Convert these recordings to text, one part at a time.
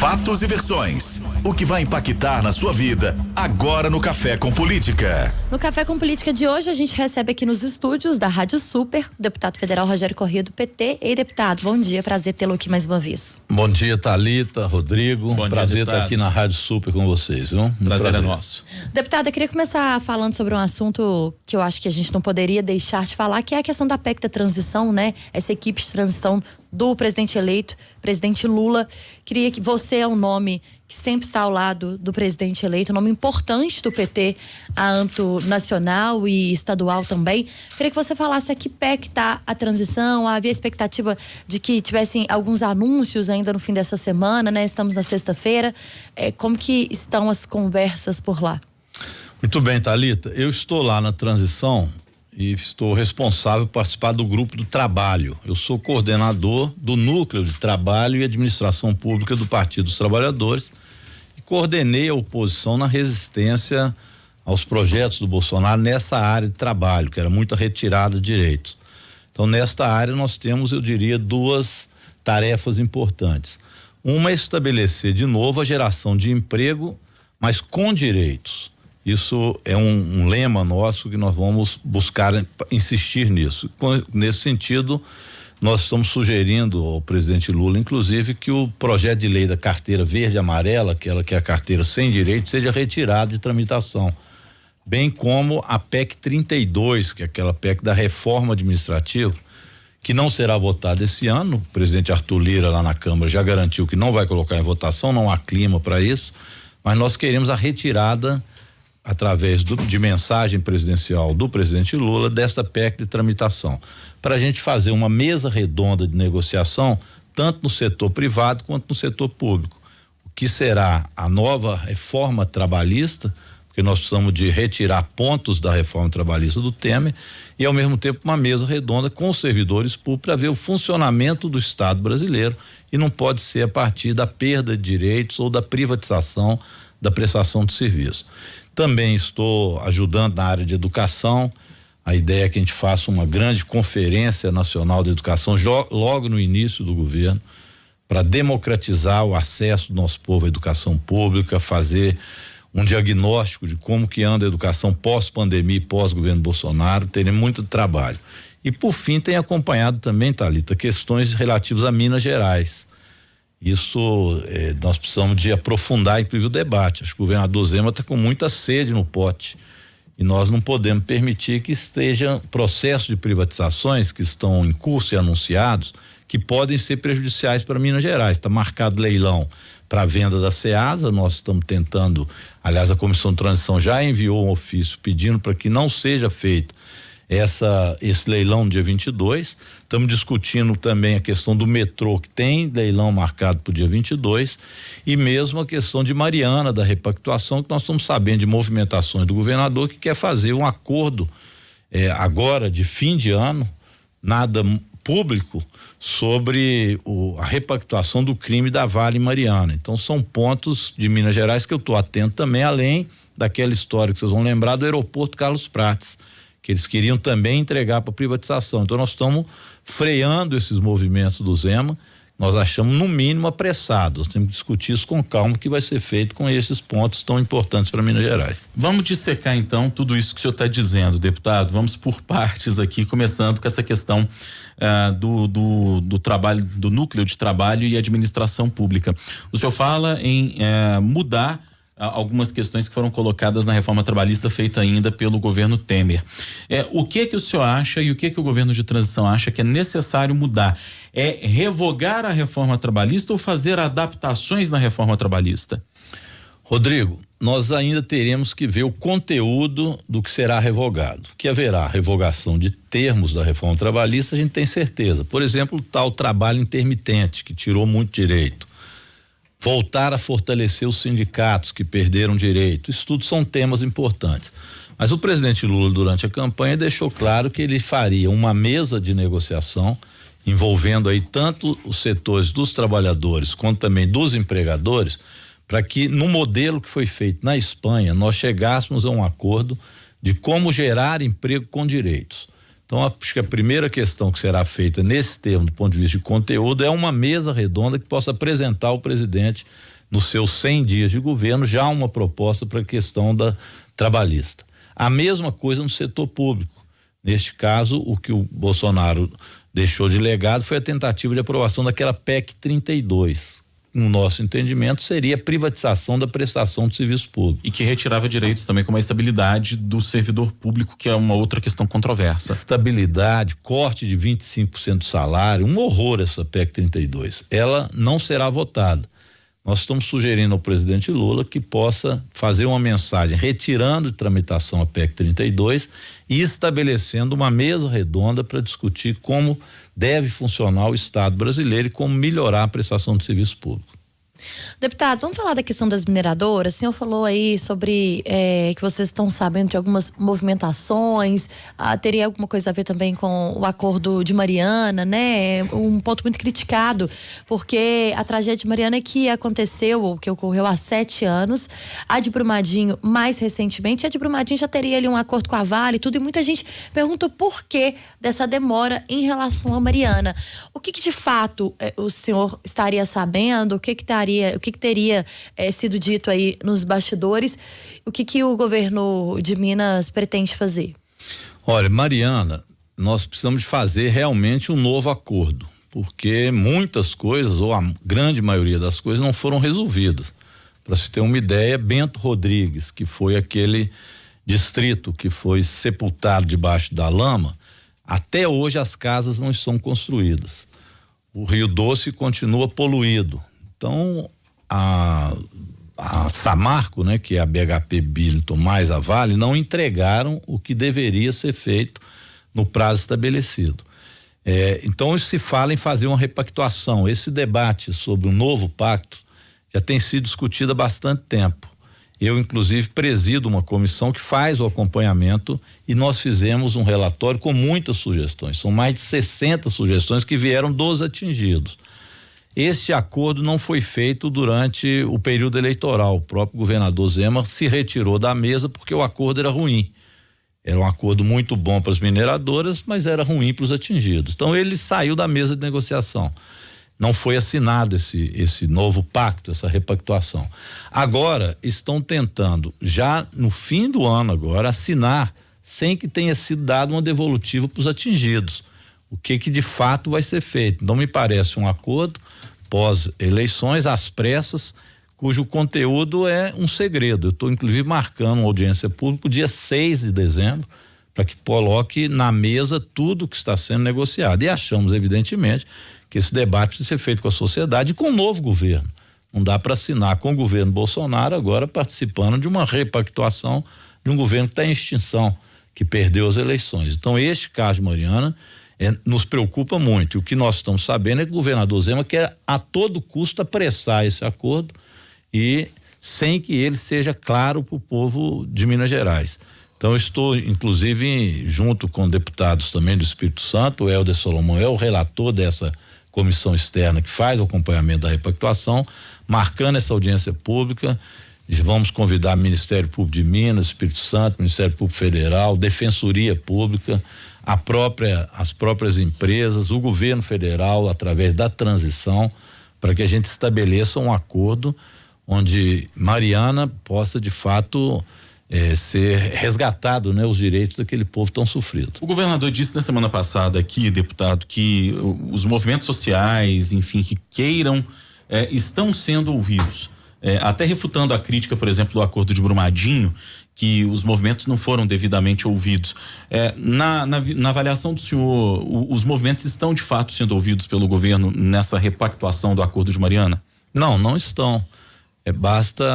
Fatos e versões. O que vai impactar na sua vida agora no Café com Política. No Café com Política de hoje, a gente recebe aqui nos estúdios da Rádio Super o deputado federal Rogério Corrêa do PT. Ei, deputado, bom dia, prazer tê-lo aqui mais uma vez. Bom dia, Thalita, Rodrigo. Bom prazer dia, estar aqui na Rádio Super com vocês, viu? Prazer é nosso. Deputado, eu queria começar falando sobre um assunto que eu acho que a gente não poderia deixar de falar, que é a questão da PEC da transição, né? Essa equipe de transição do presidente eleito, presidente Lula. Queria que você é um nome que sempre está ao lado do presidente eleito, um nome importante do PT, a âmbito nacional e estadual também. Queria que você falasse a que pé que está a transição. Havia expectativa de que tivessem alguns anúncios ainda no fim dessa semana, né? Estamos na sexta-feira. Como que estão as conversas por lá? Muito bem, Thalita. Eu estou lá na transição e estou responsável por participar do grupo do trabalho. Eu sou coordenador do Núcleo de Trabalho e Administração Pública do Partido dos Trabalhadores e coordenei a oposição na resistência aos projetos do Bolsonaro nessa área de trabalho, que era muita retirada de direitos. Então, nesta área nós temos, eu diria, duas tarefas importantes. Uma é estabelecer de novo a geração de emprego, mas com direitos. Isso é um lema nosso que nós vamos buscar insistir nisso. Nesse sentido, nós estamos sugerindo ao presidente Lula, inclusive, que o projeto de lei da carteira verde e amarela, aquela que é a carteira sem direito, seja retirado de tramitação. Bem como a PEC 32, que é aquela PEC da reforma administrativa, que não será votada esse ano. O presidente Arthur Lira lá na Câmara já garantiu que não vai colocar em votação, não há clima para isso, mas nós queremos a retirada através de mensagem presidencial do presidente Lula desta PEC de tramitação, para a gente fazer uma mesa redonda de negociação tanto no setor privado quanto no setor público. O que será a nova reforma trabalhista, porque nós precisamos de retirar pontos da reforma trabalhista do Temer, e ao mesmo tempo uma mesa redonda com os servidores públicos para ver o funcionamento do Estado brasileiro, e não pode ser a partir da perda de direitos ou da privatização da prestação de serviço. Também estou ajudando na área de educação. A ideia é que a gente faça uma grande conferência nacional de educação logo no início do governo, para democratizar o acesso do nosso povo à educação pública, fazer um diagnóstico de como que anda a educação pós-pandemia e pós-governo Bolsonaro. Teremos muito trabalho. E por fim tem acompanhado também, Thalita, questões relativas a Minas Gerais. Isso nós precisamos de aprofundar inclusive o debate. Acho que o governador Zema está com muita sede no pote e nós não podemos permitir que esteja processo de privatizações que estão em curso e anunciados que podem ser prejudiciais para Minas Gerais. Está marcado leilão para a venda da Ceasa. Nós estamos tentando, aliás, a Comissão de Transição já enviou um ofício pedindo para que não seja feito esse leilão no dia 22. Estamos discutindo também a questão do metrô, que tem leilão marcado para o dia 22, e mesmo a questão de Mariana, da repactuação, que nós estamos sabendo de movimentações do governador que quer fazer um acordo agora de fim de ano, nada público, sobre a repactuação do crime da Vale Mariana. Então são pontos de Minas Gerais que eu estou atento também, além daquela história que vocês vão lembrar do aeroporto Carlos Prates, que eles queriam também entregar para privatização. Então nós estamos freando esses movimentos do Zema. Nós achamos no mínimo apressados. Temos que discutir isso com calma, que vai ser feito com esses pontos tão importantes para Minas Gerais. Vamos dissecar então tudo isso que o senhor está dizendo, deputado. Vamos por partes aqui, começando com essa questão do trabalho, do núcleo de trabalho e administração pública. O senhor fala em mudar algumas questões que foram colocadas na reforma trabalhista feita ainda pelo governo Temer. O que o senhor acha e o que o governo de transição acha que é necessário mudar? É revogar a reforma trabalhista ou fazer adaptações na reforma trabalhista? Rodrigo, nós ainda teremos que ver o conteúdo do que será revogado. Que haverá revogação de termos da reforma trabalhista, a gente tem certeza. Por exemplo, o tal trabalho intermitente, que tirou muito direito. Voltar a fortalecer os sindicatos que perderam direito. Isso tudo são temas importantes. Mas o presidente Lula, durante a campanha, deixou claro que ele faria uma mesa de negociação envolvendo aí tanto os setores dos trabalhadores quanto também dos empregadores, para que no modelo que foi feito na Espanha nós chegássemos a um acordo de como gerar emprego com direitos. Então, acho que a primeira questão que será feita nesse termo, do ponto de vista de conteúdo, é uma mesa redonda que possa apresentar ao presidente, nos seus 100 dias de governo, já uma proposta para a questão da trabalhista. A mesma coisa no setor público. Neste caso, o que o Bolsonaro deixou de legado foi a tentativa de aprovação daquela PEC 32. No nosso entendimento, seria a privatização da prestação de serviço público. E que retirava direitos também, como a estabilidade do servidor público, que é uma outra questão controversa. Estabilidade, corte de 25% do salário, um horror essa PEC 32. Ela não será votada. Nós estamos sugerindo ao presidente Lula que possa fazer uma mensagem retirando de tramitação a PEC 32 e estabelecendo uma mesa redonda para discutir como deve funcionar o Estado brasileiro e como melhorar a prestação de serviço público. Deputado, vamos falar da questão das mineradoras. O senhor falou aí sobre que vocês estão sabendo de algumas movimentações, teria alguma coisa a ver também com o acordo de Mariana, né? Um ponto muito criticado, porque a tragédia de Mariana que aconteceu, ou que ocorreu há 7 anos, a de Brumadinho mais recentemente, a de Brumadinho já teria ali um acordo com a Vale e tudo, e muita gente pergunta o porquê dessa demora em relação a Mariana. O que de fato o senhor estaria sabendo, o que teria sido dito aí nos bastidores, o que o governo de Minas pretende fazer? Olha, Mariana, nós precisamos de fazer realmente um novo acordo, porque muitas coisas, ou a grande maioria das coisas, não foram resolvidas. Para se ter uma ideia, Bento Rodrigues, que foi aquele distrito que foi sepultado debaixo da lama, até hoje as casas não estão construídas. O Rio Doce continua poluído. Então, a Samarco, né, que é a BHP Billiton mais a Vale, não entregaram o que deveria ser feito no prazo estabelecido. Então, se fala em fazer uma repactuação. Esse debate sobre um novo pacto já tem sido discutido há bastante tempo. Eu, inclusive, presido uma comissão que faz o acompanhamento e nós fizemos um relatório com muitas sugestões. São mais de 60 sugestões que vieram dos atingidos. Este acordo não foi feito durante o período eleitoral. O próprio governador Zema se retirou da mesa porque o acordo era ruim. Era um acordo muito bom para as mineradoras, mas era ruim para os atingidos. Então ele saiu da mesa de negociação. Não foi assinado esse novo pacto, essa repactuação. Agora estão tentando, já no fim do ano agora, assinar sem que tenha sido dado uma devolutiva para os atingidos. O que de fato vai ser feito? Não me parece um acordo pós-eleições, às pressas, cujo conteúdo é um segredo. Eu estou inclusive marcando uma audiência pública dia 6 de dezembro para que coloque na mesa tudo que está sendo negociado. E achamos, evidentemente, que esse debate precisa ser feito com a sociedade e com o novo governo. Não dá para assinar com o governo Bolsonaro agora participando de uma repactuação de um governo que está em extinção, que perdeu as eleições. Então, este caso de Mariana nos preocupa muito. E o que nós estamos sabendo é que o governador Zema quer a todo custo apressar esse acordo e sem que ele seja claro para o povo de Minas Gerais. Então, eu estou, inclusive, junto com deputados também do Espírito Santo, o Helder Solomon é o relator dessa comissão externa que faz o acompanhamento da repactuação, marcando essa audiência pública. Vamos convidar o Ministério Público de Minas, Espírito Santo, Ministério Público Federal, Defensoria Pública, as próprias empresas, o governo federal, através da transição, para que a gente estabeleça um acordo onde Mariana possa, de fato, ser resgatado, né, os direitos daquele povo tão sofrido. O governador disse na semana passada aqui, deputado, que os movimentos sociais, enfim, que queiram, estão sendo ouvidos. Até refutando a crítica, por exemplo, do acordo de Brumadinho, que os movimentos não foram devidamente ouvidos. Na avaliação do senhor, os movimentos estão de fato sendo ouvidos pelo governo nessa repactuação do acordo de Mariana? Não estão. Basta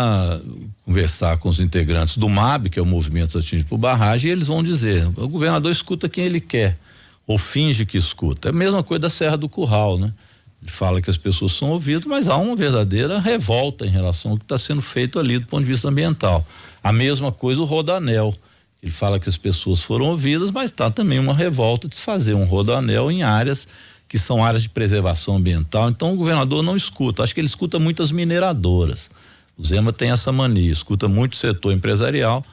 conversar com os integrantes do MAB, que é o Movimento Atingido por Barragem, e eles vão dizer, o governador escuta quem ele quer, ou finge que escuta. É a mesma coisa da Serra do Curral, né? Ele fala que as pessoas são ouvidas, mas há uma verdadeira revolta em relação ao que está sendo feito ali do ponto de vista ambiental. A mesma coisa o Rodoanel. Ele fala que as pessoas foram ouvidas, mas está também uma revolta de se fazer um Rodoanel em áreas que são áreas de preservação ambiental. Então o governador não escuta. Acho que ele escuta muitas mineradoras. O Zema tem essa mania, escuta muito o setor empresarial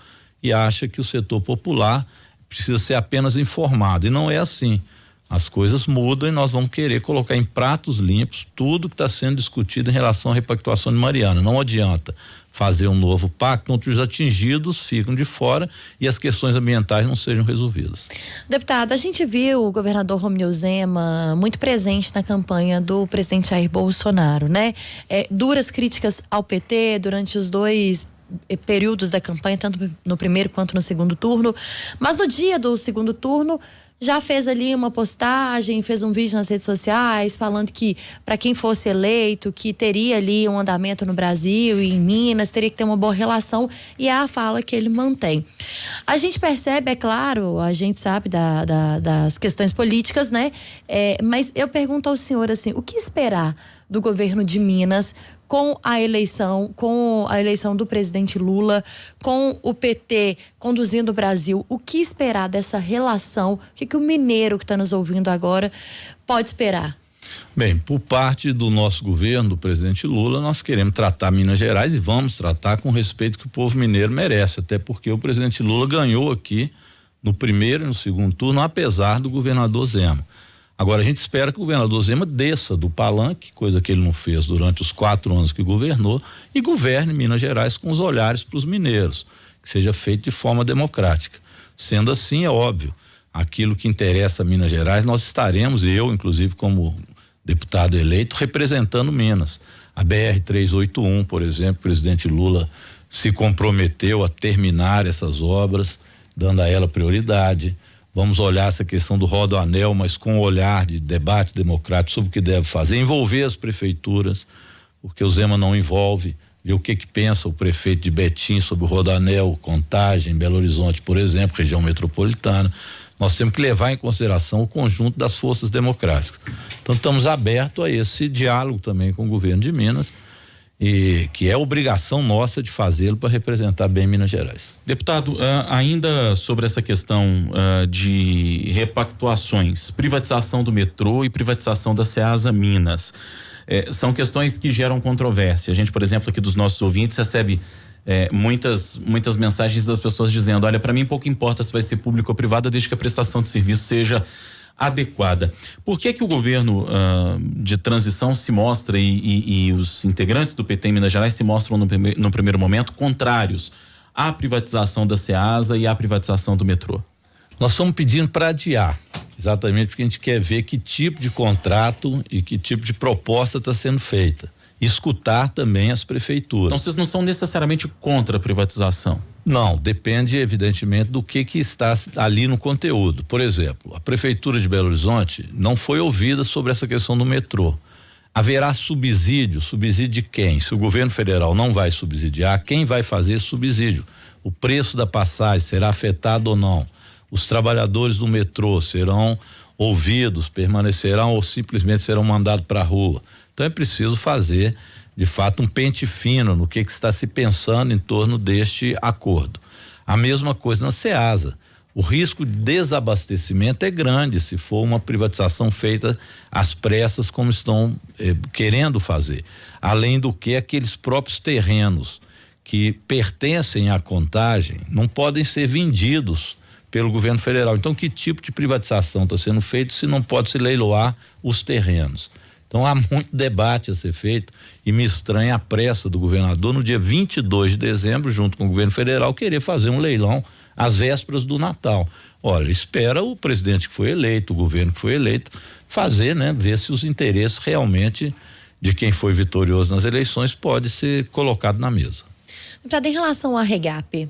e acha que o setor popular precisa ser apenas informado. E não é assim. As coisas mudam e nós vamos querer colocar em pratos limpos tudo que está sendo discutido em relação à repactuação de Mariana. Não adianta fazer um novo pacto onde os atingidos ficam de fora e as questões ambientais não sejam resolvidas. Deputado, a gente viu o governador Romeu Zema muito presente na campanha do presidente Jair Bolsonaro, né? Duras críticas ao PT durante os 2 períodos da campanha, tanto no primeiro quanto no segundo turno, mas no dia do segundo turno já fez ali uma postagem, fez um vídeo nas redes sociais falando que para quem fosse eleito, que teria ali um andamento no Brasil e em Minas, teria que ter uma boa relação, e é a fala que ele mantém. A gente percebe, é claro, a gente sabe das questões políticas, né? Mas eu pergunto ao senhor assim, o que esperar do governo de Minas com a eleição do presidente Lula, com o PT conduzindo o Brasil? O que esperar dessa relação? O que o mineiro que está nos ouvindo agora pode esperar? Bem, por parte do nosso governo, do presidente Lula, nós queremos tratar Minas Gerais e vamos tratar com o respeito que o povo mineiro merece, até porque o presidente Lula ganhou aqui no primeiro e no segundo turno, apesar do governador Zema. Agora a gente espera que o governador Zema desça do palanque, coisa que ele não fez durante os 4 anos que governou, e governe Minas Gerais com os olhares para os mineiros, que seja feito de forma democrática. Sendo assim, é óbvio, aquilo que interessa a Minas Gerais, nós estaremos, eu inclusive como deputado eleito, representando Minas. A BR-381, por exemplo, o presidente Lula se comprometeu a terminar essas obras, dando a ela prioridade. Vamos olhar essa questão do Rodoanel, mas com o olhar de debate democrático sobre o que deve fazer, envolver as prefeituras, porque o Zema não envolve, ver o que pensa o prefeito de Betim sobre o Rodoanel, Contagem, Belo Horizonte, por exemplo, região metropolitana. Nós temos que levar em consideração o conjunto das forças democráticas. Então estamos abertos a esse diálogo também com o governo de Minas, e que é obrigação nossa de fazê-lo para representar bem Minas Gerais. Deputado, ainda sobre essa questão de repactuações, privatização do metrô e privatização da Ceasa Minas, são questões que geram controvérsia. A gente, por exemplo, aqui dos nossos ouvintes recebe muitas mensagens das pessoas dizendo, olha, para mim pouco importa se vai ser público ou privada, desde que a prestação de serviço seja adequada. Por que o governo de transição se mostra e os integrantes do PT em Minas Gerais se mostram no primeiro momento contrários à privatização da Ceasa e à privatização do metrô? Nós estamos pedindo para adiar, exatamente porque a gente quer ver que tipo de contrato e que tipo de proposta está sendo feita. Escutar também as prefeituras. Então vocês não são necessariamente contra a privatização? Não, depende evidentemente do que está ali no conteúdo. Por exemplo, a prefeitura de Belo Horizonte não foi ouvida sobre essa questão do metrô. Haverá subsídio de quem? Se o governo federal não vai subsidiar, quem vai fazer esse subsídio? O preço da passagem será afetado ou não? Os trabalhadores do metrô serão ouvidos, permanecerão ou simplesmente serão mandados para a rua? Então é preciso fazer de fato um pente fino no que está se pensando em torno deste acordo. A mesma coisa na Ceasa. O risco de desabastecimento é grande se for uma privatização feita às pressas como estão querendo fazer. Além do que aqueles próprios terrenos que pertencem à Contagem não podem ser vendidos pelo governo federal. Então, que tipo de privatização está sendo feito se não pode se leiloar os terrenos? Então há muito debate a ser feito e me estranha a pressa do governador no dia 22 de dezembro, junto com o governo federal, querer fazer um leilão às vésperas do Natal. Olha, espera o presidente que foi eleito, o governo que foi eleito, fazer, né? Ver se os interesses realmente de quem foi vitorioso nas eleições pode ser colocado na mesa. Deputado, em relação à Regap?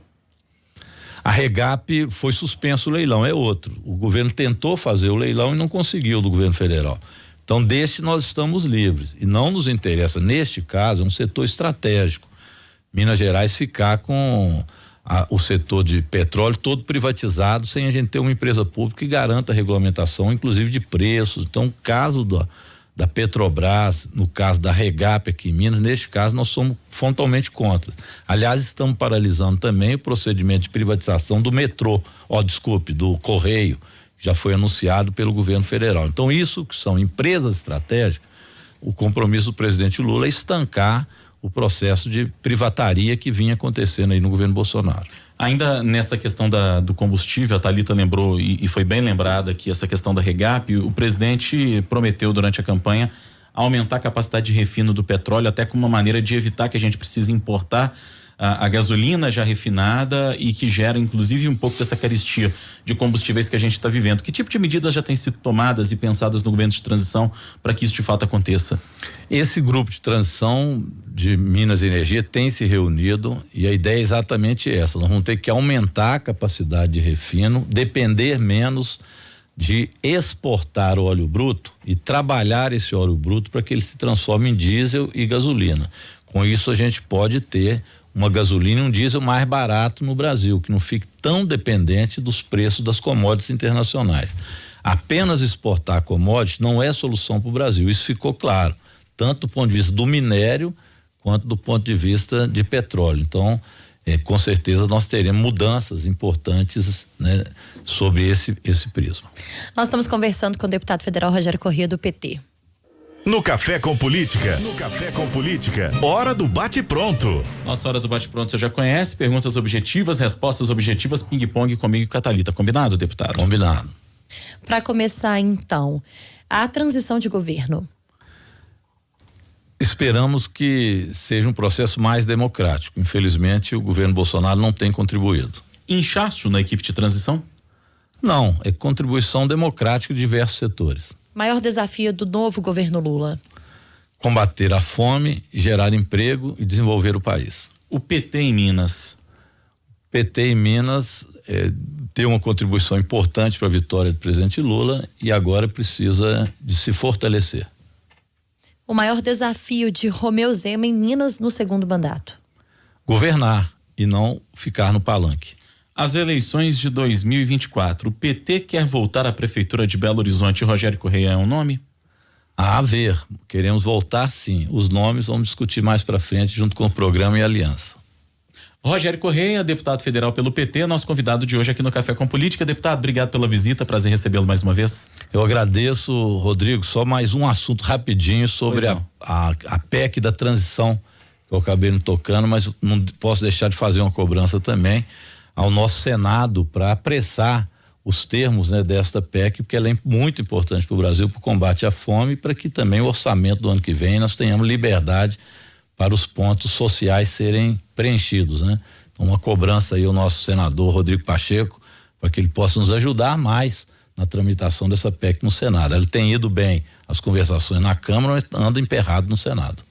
A Regap foi suspenso o leilão, é outro. O governo tentou fazer o leilão e não conseguiu do governo federal. Então, deste nós estamos livres e não nos interessa, neste caso, um setor estratégico. Minas Gerais ficar com o setor de petróleo todo privatizado sem a gente ter uma empresa pública que garanta a regulamentação, inclusive de preços. Então, o caso da Petrobras, no caso da Regap aqui em Minas, neste caso nós somos frontalmente contra. Aliás, estamos paralisando também o procedimento de privatização do metrô, do Correio, já foi anunciado pelo governo federal. Então, isso que são empresas estratégicas, o compromisso do presidente Lula é estancar o processo de privataria que vinha acontecendo aí no governo Bolsonaro. Ainda nessa questão do combustível, a Thalita lembrou e foi bem lembrada que essa questão da Regap, o presidente prometeu durante a campanha aumentar a capacidade de refino do petróleo, até como uma maneira de evitar que a gente precise importar a gasolina já refinada e que gera inclusive um pouco dessa carestia de combustíveis que a gente está vivendo. Que tipo de medidas já têm sido tomadas e pensadas no governo de transição para que isso de fato aconteça? Esse grupo de transição de Minas e Energia tem se reunido e a ideia é exatamente essa: nós vamos ter que aumentar a capacidade de refino, depender menos de exportar o óleo bruto e trabalhar esse óleo bruto para que ele se transforme em diesel e gasolina. Com isso a gente pode ter uma gasolina e um diesel mais barato no Brasil, que não fique tão dependente dos preços das commodities internacionais. Apenas exportar commodities não é solução para o Brasil, isso ficou claro, tanto do ponto de vista do minério quanto do ponto de vista de petróleo. Então, com certeza nós teremos mudanças importantes, né, sobre esse prisma. Nós estamos conversando com o deputado federal Rogério Corrêa, do PT. No Café com Política. Hora do bate-pronto. Nossa hora do bate-pronto você já conhece, perguntas objetivas, respostas objetivas, ping-pong comigo e com a Thalita. Combinado, deputado? Combinado. Para começar, então, a transição de governo. Esperamos que seja um processo mais democrático. Infelizmente, o governo Bolsonaro não tem contribuído. Inchaço na equipe de transição? Não, é contribuição democrática de diversos setores. Maior desafio do novo governo Lula? Combater a fome, gerar emprego e desenvolver o país. O PT em Minas? PT em Minas deu uma contribuição importante para a vitória do presidente Lula e agora precisa de se fortalecer. O maior desafio de Romeu Zema em Minas no segundo mandato? Governar e não ficar no palanque. As eleições de 2024, o PT quer voltar à prefeitura de Belo Horizonte. Rogério Corrêa é um nome? A ver, queremos voltar sim. Os nomes vamos discutir mais para frente junto com o programa e aliança. Rogério Corrêa, deputado federal pelo PT, nosso convidado de hoje aqui no Café com Política. Deputado, obrigado pela visita, prazer recebê-lo mais uma vez. Eu agradeço, Rodrigo, só mais um assunto rapidinho sobre a PEC da transição, que eu acabei me tocando, mas não posso deixar de fazer uma cobrança também ao nosso Senado para apressar os termos, né, desta PEC, porque ela é muito importante para o Brasil, para o combate à fome, para que também o orçamento do ano que vem nós tenhamos liberdade para os pontos sociais serem preenchidos, né? Então, uma cobrança aí ao nosso senador Rodrigo Pacheco, para que ele possa nos ajudar mais na tramitação dessa PEC no Senado. Ele tem ido bem as conversações na Câmara, mas anda emperrado no Senado.